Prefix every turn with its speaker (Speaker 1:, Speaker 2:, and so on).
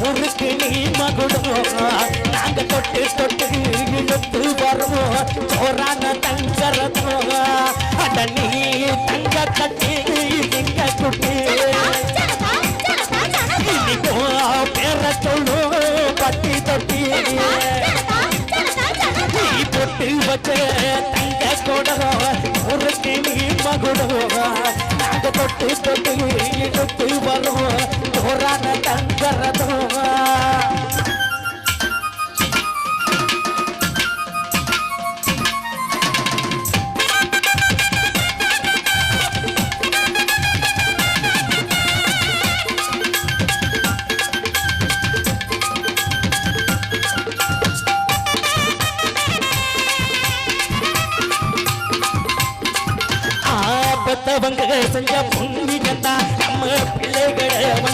Speaker 1: ஊருக்கு நீ மகுடம் நாங்க தொட்டு தொட்டு இழுத்து வருவோம் சோறான தங்கரதம் அட நீ தங்க கட்டி திங்க குட்டி பேர சொல்லு பட்டி தொட்டி நீ பொட்டு வச்ச தங்க கொடரம் ஊருக்கு நீ மகுடம் நாங்க தொட்டு தொட்டு இழுத்து